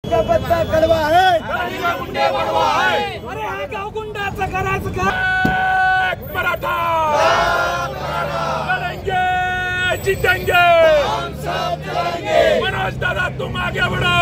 पत्ता कडवा आहे, अरे हा गाव गुंडाचं करायचं का? मराठा लढेंगे जीतेंगे, मनोज दादा तुम आगे बढ़ो।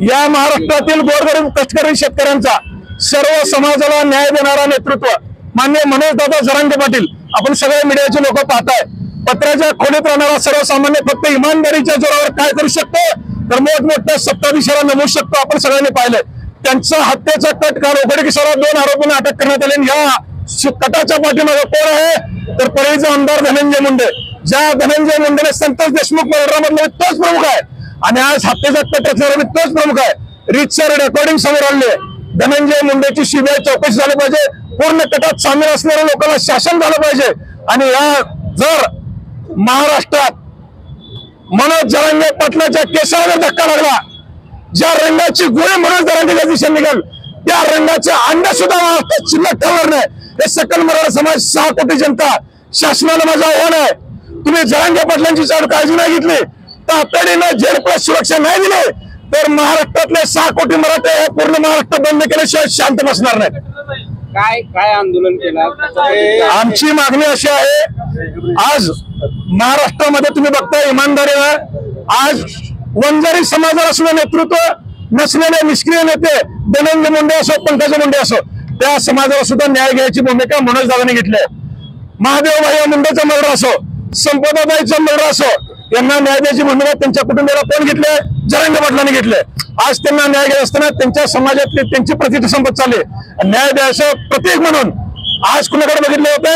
या महाराष्ट्रातील गोरगरीब कष्टकरी शेतकऱ्यांचा सर्व समाजाला न्याय देणारा नेतृत्व माननीय मनोज दादा जरांगे पाटील, आपण सगळे मीडियाचे लोक पाहताय। पत्राच्या खोलीत राहणारा सर्वसामान्य फक्त इमानदारीच्या जोरावर काय करू शकतो तर मोठमोठ्या सत्ताधीशाला नमवू शकतो, आपण सगळ्यांनी पाहिलंय। त्यांचा हत्येचा कट काल उघडकीस आला, 2 आरोपींना अटक करण्यात आली। या कटाच्या पाठीमागे कोण आहे तर परळीचे आमदार धनंजय मुंडे। ज्या धनंजय मुंडेने संतोष देशमुख महाराष्ट्रामधला तोच प्रमुख आहे आणि आज हत्येचा कट रचणारा तोच प्रमुख आहे। रीतसर रेकॉर्डिंग समोर आणली आहे। धनंजय मुंडेची सीबीआय चौकशी झाली पाहिजे, पूर्ण कटात सामील असणाऱ्या लोकांना शासन झालं पाहिजे। आणि या जर महाराष्ट्रात मनोज जरांगे पाटलाच्या केसाला धक्का लागला, ज्या रंगाची गोळी मनोज जरांगेच्या दिशेने निघाल त्या रंगाचे अंडे सुद्धा महाराष्ट्रात शिल्लक ठेवणार नाही। हे सकल मराठा समाज 6 कोटी जनता शासनाला माझं आव्हान आहे, तुम्ही जरांगे पाटलांची काळजी नाही घेतली, तातडीनं झेड+ सुरक्षा नाही दिली तर महाराष्ट्रातले 6 कोटी मराठे पूर्ण महाराष्ट्र बंद केल्याशिवाय शांत बसणार नाही। काय आंदोलन केलं? आमची मागणी अशी आहे, आज महाराष्ट्रामध्ये तुम्ही बघताय इमानदारीनं आज वंजारी समाजाला सुद्धा नेतृत्व नसलेले निष्क्रिय नेते धनंजय मुंडे असो, पंकजा मुंडे असो, त्या समाजाला सुद्धा न्याय घ्यायची भूमिका मनोज दादांनी घेतली आहे। महादेव भाई मुंडेचा मर्डर असो, संपदाबाईचा मर्डर असो, यांना न्याय द्यायची भूमिका त्यांच्या कुटुंबाला कोण घेतले? जरांगे पाटलांनी घेतले। आज त्यांना न्याय घ्यायला असताना त्यांच्या समाजातली त्यांची प्रतिष्ठा संपत चालली, न्याय द्यायचं प्रतीक म्हणून आज कुणाकडे बघितले होते?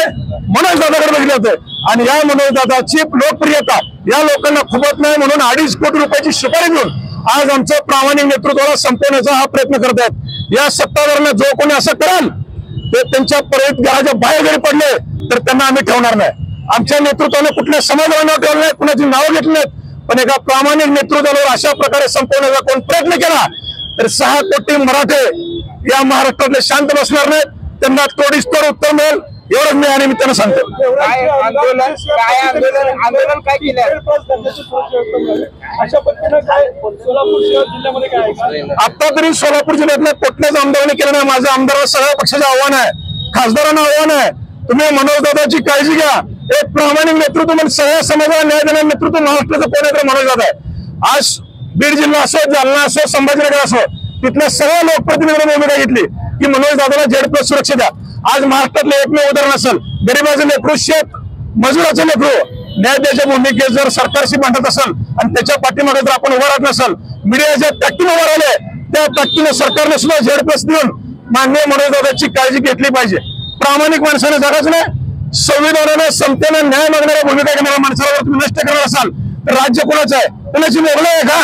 मनोज दादाकडे बघितले होते। आणि या मनोज दादाची लोकप्रियता या लोकांना खुपत नाही म्हणून 2.5 कोटी रुपयाची सुपारी देऊन आज आमचं प्रामाणिक नेतृत्वाला संपवण्याचा हा प्रयत्न करत आहेत। या सत्ताधाऱ्यांना जो कोणी असं करेल ते त्यांच्या परत घराच्या बाहेर जरी पडले तर त्यांना आम्ही ठेवणार नाही। आमच्या नेतृत्वाने कुठल्या समाजाला नाव ठेवलं नाही, कुणाची नावं घेतली नाहीत, पण एका प्रामाणिक नेतृत्वावर अशा प्रकारे संपवण्याचा कोण प्रयत्न केला तर 6 कोटी मराठे या महाराष्ट्रातले शांत बसणार नाहीत, त्यांना तोडीसतोड उत्तर मिळेल एवढंच मी या निमित्तानं सांगतो। आंदोलन काय केलं? अशा पद्धतीने काय सोलापूर शहर जिल्ह्यामध्ये काय आता तरी सोलापूर जिल्ह्यातल्या कुठल्याच आमदारांनी केलं नाही। माझं आमदार सगळ्या पक्षाचं आव्हान आहे, खासदारांना आव्हान आहे, तुम्ही मनोज दादाची काळजी घ्या। एक प्रामाणिक नेतृत्व म्हणजे सगळ्या समाजाला न्याय देणारे नेतृत्व महाराष्ट्राचं कोण आहे तर मनोज दादा आहे। आज बीड जिल्हा असो, जालना असो, संभाजीनगर असो, तिथल्या सगळ्या लोकप्रतिनिधींनी भूमिका घेतली की मनोज दादाला झेड+ सुरक्षा द्या। आज महाराष्ट्रातलं एकमेव उदाहरण असेल, गरीबाचं लेकरू, शेत मजुराचं लेकरू न्याय द्यायच्या भूमिकेत जर सरकारशी मांडत असेल आणि त्याच्या पाठीमागे जर आपण उभा राहत नसेल, मीडियाच्या ताकदीने उभा राहिले, त्या ताकदीने सरकारने सुद्धा झेड+ देऊन माननीय मनोज दादाची काळजी घेतली पाहिजे। प्रामाणिक माणसाने जगाच नाही, संविधानाने समतेने न्याय मागणाऱ्या भूमिका घेणाऱ्या माणसाला तुम्ही नष्ट करणार असाल तर राज्य कोणाचं आहे? कोणाची मोगलं आहे का?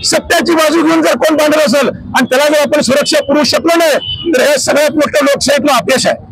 सत्याची बाजू घेऊन जर कोण भांडत असेल आणि त्याला जर आपण सुरक्षा पुरवू शकलो नाही तर हे सगळ्यात मोठं लोकशाहीतलं अपयश आहे।